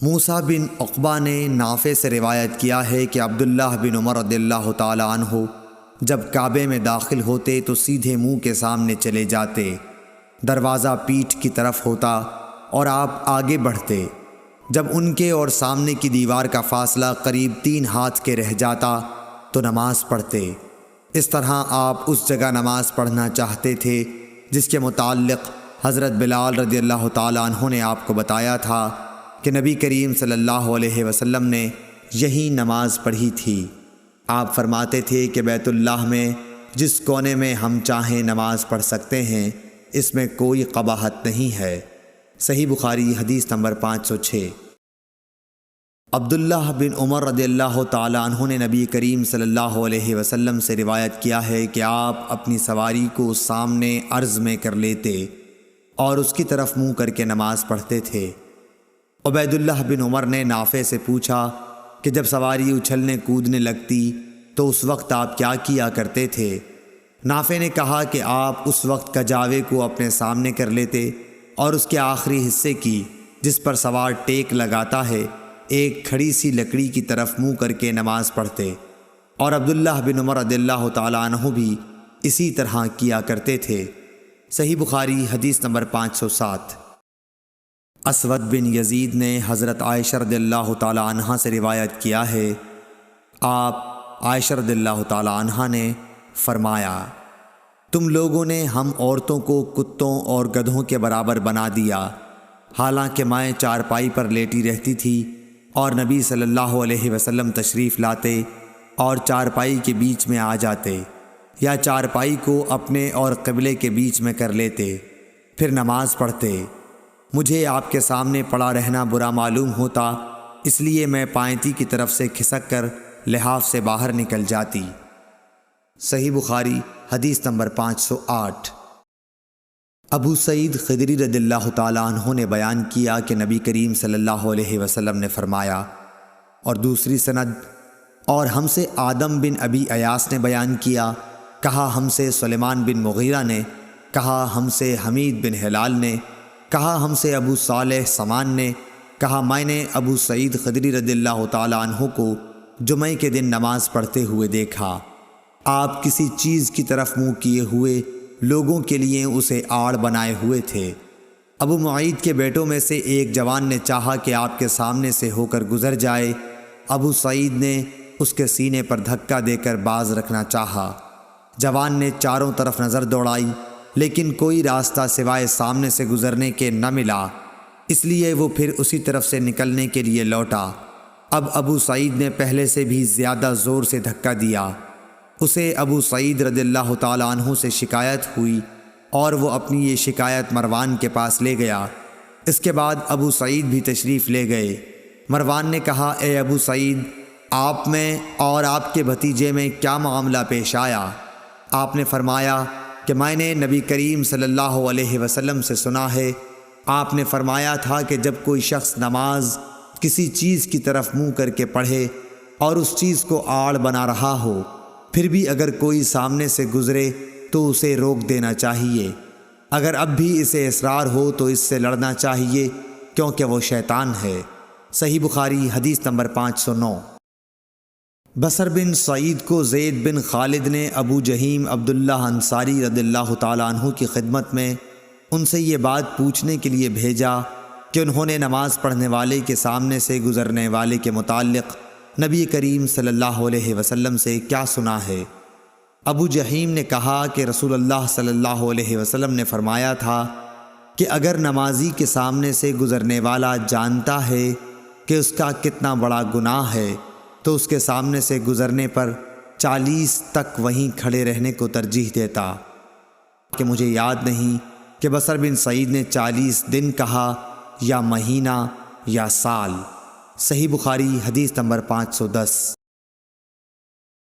موسیٰ بن عقبہ نے نافع سے روایت کیا ہے کہ عبداللہ بن عمر رضی اللہ تعالی عنہ جب کعبے میں داخل ہوتے تو سیدھے منہ کے سامنے چلے جاتے، دروازہ پیٹھ کی طرف ہوتا اور آپ آگے بڑھتے۔ جب ان کے اور سامنے کی دیوار کا فاصلہ قریب 3 ہاتھ کے رہ جاتا تو نماز پڑھتے۔ اس طرح آپ اس جگہ نماز پڑھنا چاہتے تھے جس کے متعلق حضرت بلال رضی اللہ تعالی عنہ نے آپ کو بتایا تھا کہ نبی کریم صلی اللہ علیہ وسلم نے یہی نماز پڑھی تھی۔ آپ فرماتے تھے کہ بیت اللہ میں جس کونے میں ہم چاہیں نماز پڑھ سکتے ہیں، اس میں کوئی قباحت نہیں ہے۔ صحیح بخاری حدیث نمبر 506۔ عبداللہ بن عمر رضی اللہ تعالی عنہ نے نبی کریم صلی اللہ علیہ وسلم سے روایت کیا ہے کہ آپ اپنی سواری کو سامنے عرض میں کر لیتے اور اس کی طرف منہ کر کے نماز پڑھتے تھے۔ عبید اللہ بن عمر نے نافع سے پوچھا کہ جب سواری اچھلنے کودنے لگتی تو اس وقت آپ کیا کیا کرتے تھے؟ نافع نے کہا کہ آپ اس وقت کجاوے کو اپنے سامنے کر لیتے اور اس کے آخری حصے کی جس پر سوار ٹیک لگاتا ہے ایک کھڑی سی لکڑی کی طرف منہ کر کے نماز پڑھتے، اور عبداللہ بن عمر رضی اللہ تعالی عنہ بھی اسی طرح کیا کرتے تھے۔ صحیح بخاری حدیث نمبر 507۔ اسود بن یزید نے حضرت عائشہ رضی اللہ تعالی عنہا سے روایت کیا ہے، آپ عائشہ رضی اللہ تعالی عنہا نے فرمایا، تم لوگوں نے ہم عورتوں کو کتوں اور گدھوں کے برابر بنا دیا، حالانکہ میں چارپائی پر لیٹی رہتی تھی اور نبی صلی اللہ علیہ وسلم تشریف لاتے اور چارپائی کے بیچ میں آ جاتے یا چارپائی کو اپنے اور قبلے کے بیچ میں کر لیتے، پھر نماز پڑھتے۔ مجھے آپ کے سامنے پڑا رہنا برا معلوم ہوتا، اس لیے میں پائنتی کی طرف سے کھسک کر لحاف سے باہر نکل جاتی۔ صحیح بخاری حدیث نمبر 508۔ ابو سعید خدری رضی اللہ تعالی عنہ نے بیان کیا کہ نبی کریم صلی اللہ علیہ وسلم نے فرمایا، اور دوسری سند، اور ہم سے آدم بن ابی ایاس نے بیان کیا، کہا ہم سے سلیمان بن مغیرہ نے، کہا ہم سے حمید بن ہلال نے، کہا ہم سے ابو صالح سمان نے، کہا میں نے ابو سعید خدری رضی اللہ تعالی عنہ کو جمعہ کے دن نماز پڑھتے ہوئے دیکھا۔ آپ کسی چیز کی طرف منہ کیے ہوئے لوگوں کے لیے اسے آڑ بنائے ہوئے تھے۔ ابو معید کے بیٹوں میں سے ایک جوان نے چاہا کہ آپ کے سامنے سے ہو کر گزر جائے، ابو سعید نے اس کے سینے پر دھکا دے کر باز رکھنا چاہا۔ جوان نے چاروں طرف نظر دوڑائی لیکن کوئی راستہ سوائے سامنے سے گزرنے کے نہ ملا، اس لیے وہ پھر اسی طرف سے نکلنے کے لیے لوٹا۔ اب ابو سعید نے پہلے سے بھی زیادہ زور سے دھکا دیا۔ اسے ابو سعید رضی اللہ تعالی عنہ سے شکایت ہوئی اور وہ اپنی یہ شکایت مروان کے پاس لے گیا۔ اس کے بعد ابو سعید بھی تشریف لے گئے۔ مروان نے کہا، اے ابو سعید، آپ میں اور آپ کے بھتیجے میں کیا معاملہ پیش آیا؟ آپ نے فرمایا کہ میں نے نبی کریم صلی اللہ علیہ وسلم سے سنا ہے، آپ نے فرمایا تھا کہ جب کوئی شخص نماز کسی چیز کی طرف منہ کر کے پڑھے اور اس چیز کو آڑ بنا رہا ہو، پھر بھی اگر کوئی سامنے سے گزرے تو اسے روک دینا چاہیے، اگر اب بھی اسے اصرار ہو تو اس سے لڑنا چاہیے کیونکہ وہ شیطان ہے۔ صحیح بخاری حدیث نمبر 509۔ بصر بن سعید کو زید بن خالد نے ابو جہیم عبداللہ انصاری رضی اللہ تعالی عنہ کی خدمت میں ان سے یہ بات پوچھنے کے لیے بھیجا کہ انہوں نے نماز پڑھنے والے کے سامنے سے گزرنے والے کے متعلق نبی کریم صلی اللہ علیہ وسلم سے کیا سنا ہے۔ ابو جہیم نے کہا کہ رسول اللہ صلی اللہ علیہ وسلم نے فرمایا تھا کہ اگر نمازی کے سامنے سے گزرنے والا جانتا ہے کہ اس کا کتنا بڑا گناہ ہے تو اس کے سامنے سے گزرنے پر 40 تک وہیں کھڑے رہنے کو ترجیح دیتا، کہ مجھے یاد نہیں کہ بصر بن سعید نے 40 دن کہا یا مہینہ یا سال۔ صحیح بخاری حدیث نمبر 510۔